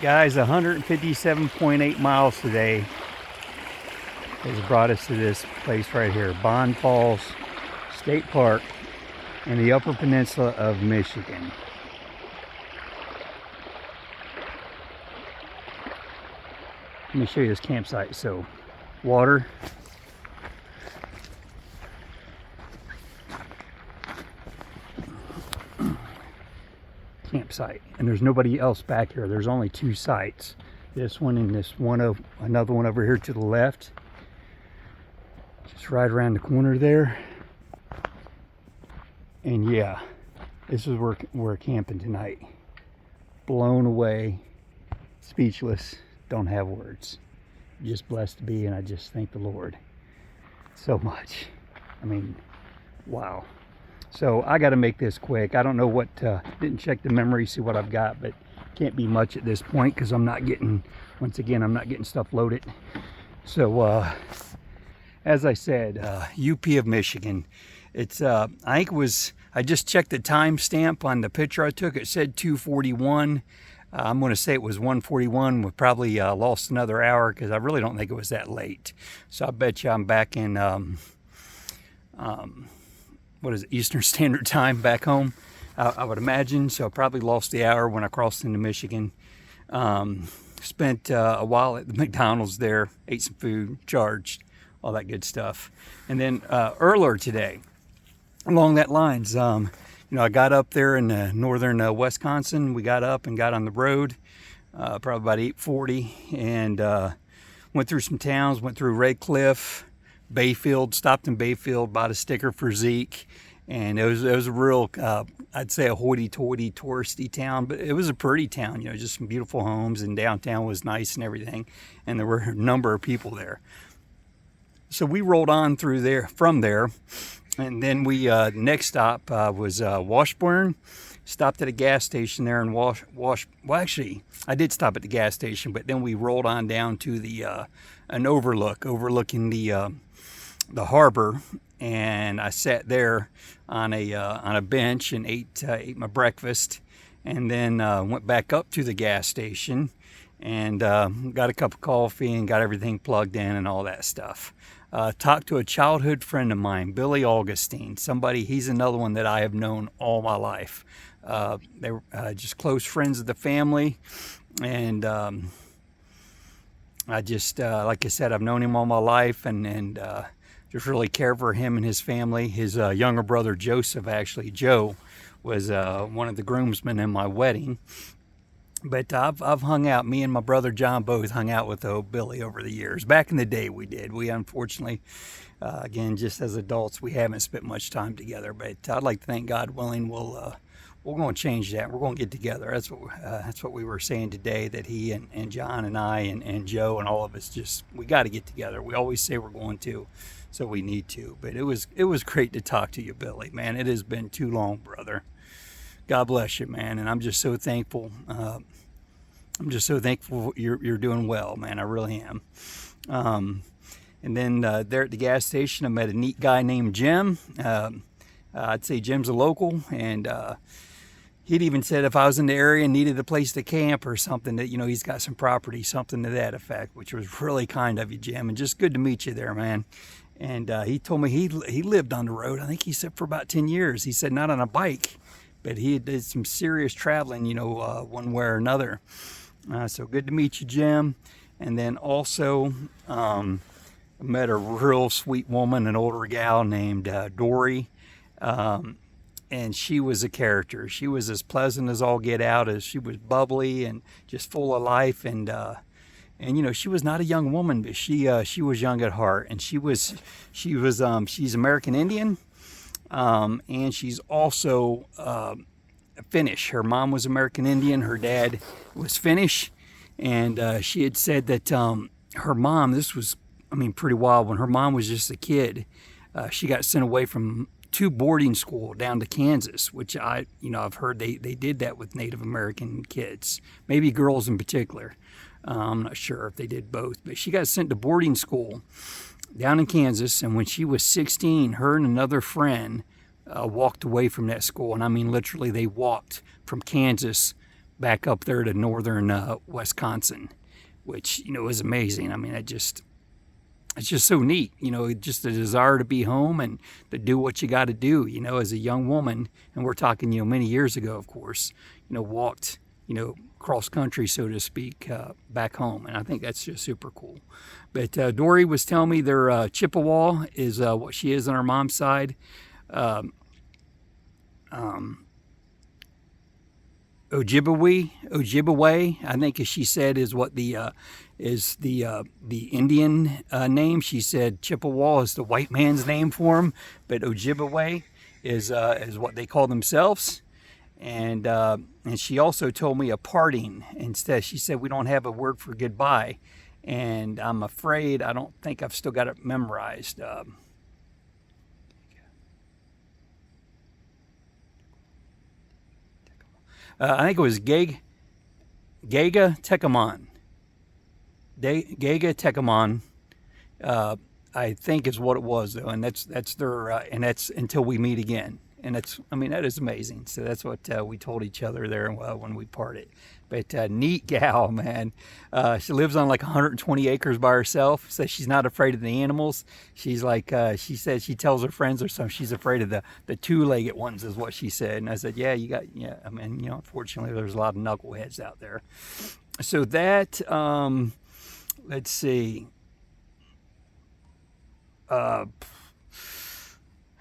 Guys, 157.8 miles today has brought us to this place right here, Bond Falls State Park in the Upper Peninsula of Michigan. Let me show you this campsite. So, water, campsite, and there's nobody else back here. There's only two sites, this one and this one, of another one over here to the left, just right around the corner there. And yeah, this is where we're camping tonight. Blown away, speechless, don't have words. Just blessed to be, and I just thank the Lord so much. I mean, wow. So I got to make this quick. I don't know what, didn't check the memory, see what I've got, but can't be much at this point because I'm not getting, once again, I'm not getting stuff loaded. So as I said, UP of Michigan. It's, I think it was, I just checked the timestamp on the picture I took. It said 2:41. I'm going to say it was 1:41. We probably lost another hour because I really don't think it was that late. So I bet you I'm back in, what is it, Eastern Standard Time back home, I would imagine. So I probably lost the hour when I crossed into Michigan. Spent a while at the McDonald's there, ate some food, charged, all that good stuff. And then earlier today, along that lines, you know, I got up there in northern Wisconsin. We got up and got on the road, probably about 8:40, and went through some towns, went through Red Cliff, Bayfield, stopped in Bayfield, bought a sticker for Zeke, and it was a real, I'd say a hoity-toity touristy town, but it was a pretty town, you know, just some beautiful homes, and downtown was nice and everything, and there were a number of people there. So we rolled on through there, from there, and then we, next stop was Washburn. Stopped at a gas station there in well, actually, I did stop at the gas station, but then we rolled on down to the an overlooking the harbor, and I sat there on a bench and ate my breakfast, and then went back up to the gas station and got a cup of coffee and got everything plugged in and all that stuff. Talked to a childhood friend of mine, Billy Augustine. He's another one that I have known all my life. They were just close friends of the family, and I just, like I said, I've known him all my life, and just really care for him and his family. His younger brother Joseph, actually, Joe, was one of the groomsmen in my wedding. But I've hung out, me and my brother John both hung out with old Billy over the years. Back in the day we did. We unfortunately, again, just as adults, we haven't spent much time together. But I'd like to think, God willing, we're going to change that. We're going to get together. That's what we were saying today, that he and John and I and Joe and all of us, just, we got to get together. We always say we're going to, so we need to. But it was great to talk to you, Billy, man. It has been too long, brother. God bless you, man, and I'm just so thankful. I'm just so thankful you're doing well, man. I really am. And then there at the gas station, I met a neat guy named Jim. I'd say Jim's a local, and he'd even said if I was in the area and needed a place to camp or something, that, you know, he's got some property, something to that effect, which was really kind of you, Jim, and just good to meet you there, man. And he told me he lived on the road. I think he said for about 10 years. He said not on a bike, but he did some serious traveling, you know, one way or another. So good to meet you, Jim. And then also met a real sweet woman, an older gal named Dory. And she was a character. She was as pleasant as all get out. As she was bubbly and just full of life. And you know, she was not a young woman, but she was young at heart. And she's American Indian. And she's also Finnish. Her mom was American Indian. Her dad was Finnish. And she had said that her mom, this was, I mean, pretty wild. When her mom was just a kid, she got sent away to boarding school down to Kansas, which I've heard they did that with Native American kids, maybe girls in particular. I'm not sure if they did both, but she got sent to boarding school down in Kansas. And when she was 16, her and another friend walked away from that school. And I mean, literally, they walked from Kansas back up there to northern Wisconsin, which, you know, is amazing. I mean, it's just so neat, you know, just the desire to be home and to do what you got to do, you know, as a young woman. And we're talking, you know, many years ago, of course, you know, walked, you know, cross country, so to speak, back home. And I think that's just super cool. But Dory was telling me their Chippewa is what she is on her mom's side. Um, Ojibwe, I think, as she said, is what the Indian name. She said Chippewa is the white man's name for them, but Ojibwe is what they call themselves. And she also told me a parting instead. She said we don't have a word for goodbye, and I'm afraid I don't think I've still got it memorized. I think it was Gega Tekamon. Gega Tekamon, I think is what it was though, and that's their and that's until we meet again. And that's, I mean, that is amazing. So that's what we told each other there when we parted. But neat gal, man. She lives on like 120 acres by herself. Says she's not afraid of the animals. She's like, she said she tells her friends or something, she's afraid of the two-legged ones is what she said. And I said, yeah, I mean, you know, unfortunately there's a lot of knuckleheads out there. So that, let's see.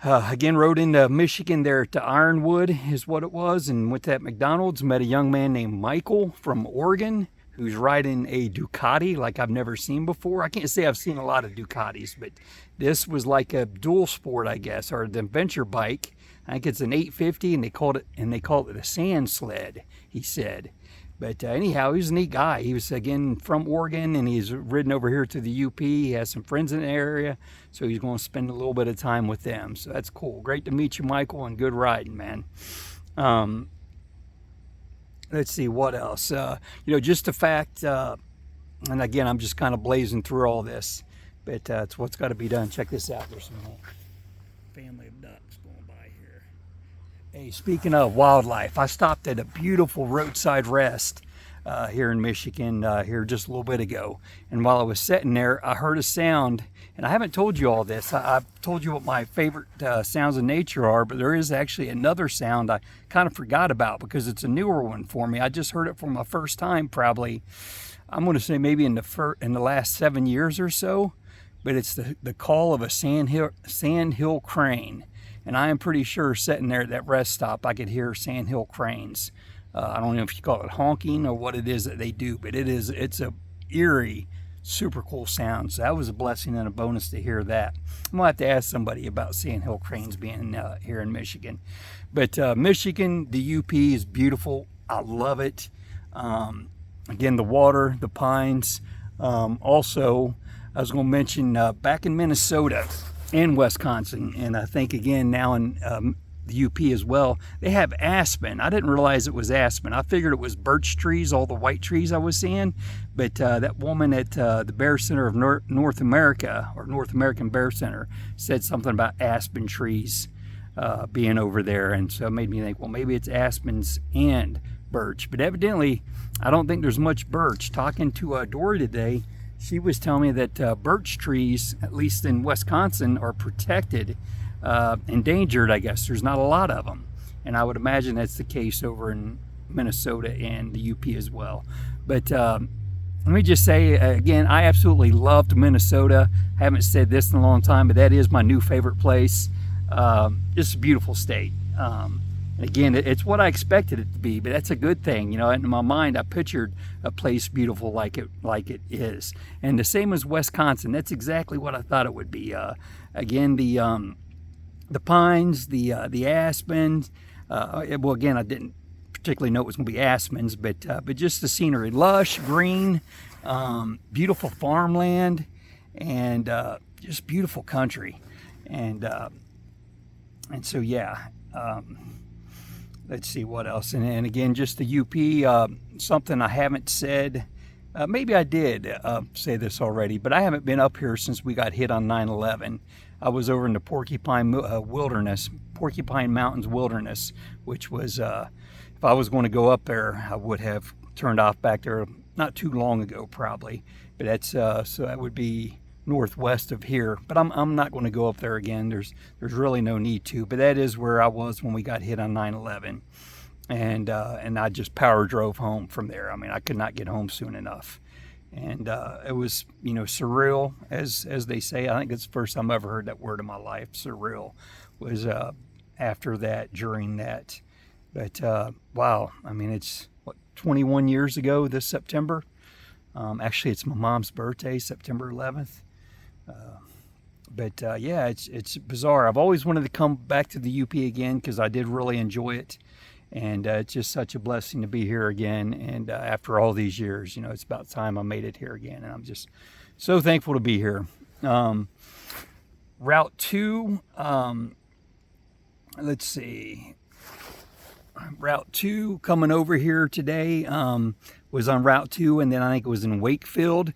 Again, rode into Michigan there to Ironwood is what it was, and went to that McDonald's, met a young man named Michael from Oregon who's riding a Ducati like I've never seen before. I can't say I've seen a lot of Ducatis, but this was like a dual sport, I guess, or an adventure bike. I think it's an 850, and they called it a sand sled, he said. But anyhow, he was a neat guy. He was, again, from Oregon, and he's ridden over here to the UP. He has some friends in the area, so he's going to spend a little bit of time with them. So that's cool. Great to meet you, Michael, and good riding, man. Let's see, what else? You know, just the fact, and again, I'm just kind of blazing through all this, but it's what's got to be done. Check this out. There's some family of ducks going by here. Hey, speaking of wildlife, I stopped at a beautiful roadside rest here in Michigan here just a little bit ago. And while I was sitting there, I heard a sound, and I haven't told you all this. I've told you what my favorite sounds of nature are, but there is actually another sound I kind of forgot about because it's a newer one for me. I just heard it for my first time probably, I'm going to say maybe in the last 7 years or so, but it's the call of a sandhill crane. And I am pretty sure sitting there at that rest stop, I could hear sandhill cranes. I don't know if you call it honking or what it is that they do, but it's a eerie, super cool sound. So that was a blessing and a bonus to hear that. I'm gonna have to ask somebody about sandhill cranes being here in Michigan. But Michigan, the UP is beautiful. I love it. Again, the water, the pines. Also, I was gonna mention back in Minnesota and Wisconsin, and I think again now in the UP as well, they have aspen. I didn't realize it was aspen. I figured it was birch trees, all the white trees I was seeing, but that woman at the Bear Center of North America, or North American Bear Center, said something about aspen trees being over there, and so it made me think, well, maybe it's aspens and birch, but evidently I don't think there's much birch. Talking to Dory today, she was telling me that birch trees, at least in Wisconsin, are protected, endangered, I guess. There's not a lot of them. And I would imagine that's the case over in Minnesota and the UP as well. But let me just say, again, I absolutely loved Minnesota. I haven't said this in a long time, but that is my new favorite place. It's a beautiful state. Again, it's what I expected it to be, but that's a good thing. You know, in my mind, I pictured a place beautiful like it is. And the same as Wisconsin, that's exactly what I thought it would be. Again, the pines, the aspens. Well, again, I didn't particularly know it was going to be aspens, but just the scenery, lush, green, beautiful farmland, and just beautiful country. And so yeah. Let's see what else. And again, just the UP, something I haven't said. Maybe I did say this already, but I haven't been up here since we got hit on 9/11. I was over in the Porcupine Mountains Wilderness, which was if I was going to go up there, I would have turned off back there not too long ago, probably. But that's so that would be northwest of here. But I'm not going to go up there again. There's really no need to. But that is where I was when we got hit on 9/11, and I just power drove home from there. I mean, I could not get home soon enough, and it was, you know, surreal, as they say. I think it's the first time I ever heard that word in my life. Surreal was after that, during that. But wow, I mean, it's what, 21 years ago this September. Actually, it's my mom's birthday, September 11th. But yeah, it's bizarre. I've always wanted to come back to the UP again because I did really enjoy it, and it's just such a blessing to be here again. And after all these years, you know, it's about time I made it here again, and I'm just so thankful to be here. Route 2. Let's see. Route 2 coming over here today was on Route 2, and then I think it was in Wakefield,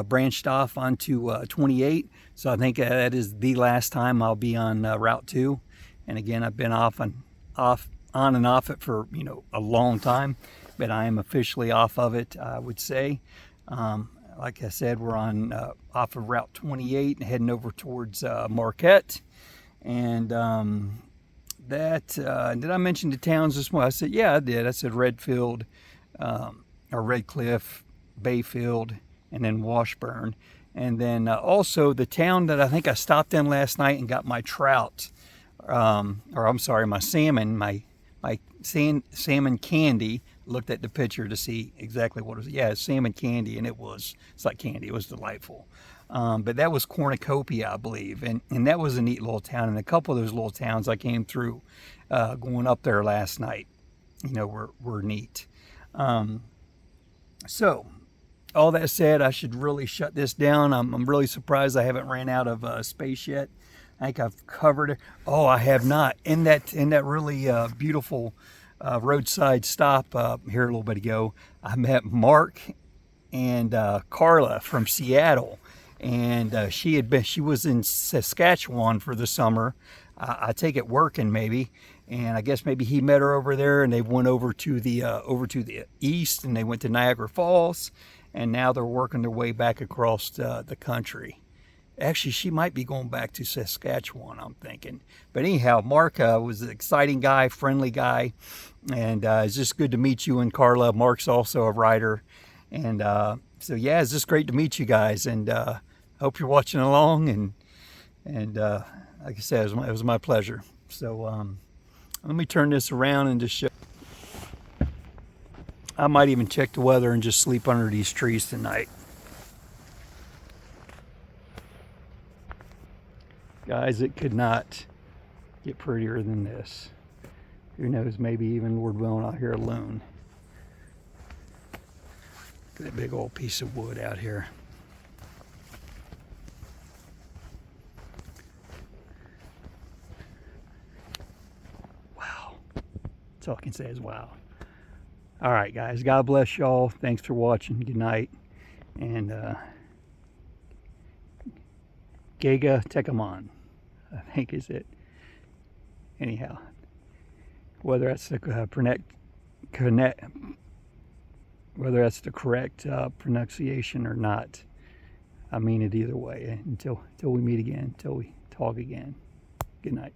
branched off onto 28. So I think that is the last time I'll be on Route 2. And again, I've been on and off it for, you know, a long time, but I am officially off of it, I would say. Like I said, we're on off of Route 28 and heading over towards Marquette. And did I mention the towns this morning? I said, yeah, I did. I said Redfield, or Red Cliff, Bayfield, and then Washburn. And then also the town that I think I stopped in last night and got my trout, or I'm sorry, my salmon, my salmon candy. Looked at the picture to see exactly what it was. Yeah, it's salmon candy, and it's like candy. It was delightful. But that was Cornucopia, I believe, and that was a neat little town. And a couple of those little towns I came through going up there last night, you know, were neat. So all that said, I should really shut this down. I'm really surprised I haven't ran out of space yet. I think I've covered it. Oh, I have not. In that really beautiful roadside stop here a little bit ago, I met Mark and Carla from Seattle. And she was in Saskatchewan for the summer. I take it working maybe, and I guess maybe he met her over there, and they went over to the east, and they went to Niagara Falls, and now they're working their way back across the country. Actually, she might be going back to Saskatchewan, I'm thinking. But anyhow, Mark was an exciting guy, friendly guy, and it's just good to meet you and Carla. Mark's also a writer, and so yeah, it's just great to meet you guys, and I hope you're watching along, and like I said, it was my pleasure. So let me turn this around and just show. I might even check the weather and just sleep under these trees tonight. Guys, it could not get prettier than this. Who knows, maybe even Lord willing, I'll hear a loon. Look at that big old piece of wood out here. Wow. That's all I can say is wow. All right, guys. God bless y'all. Thanks for watching. Good night. And Gega Tekamon, I think is it. Anyhow, whether that's the whether that's the correct pronunciation or not, I mean it either way. Until we meet again, until we talk again. Good night.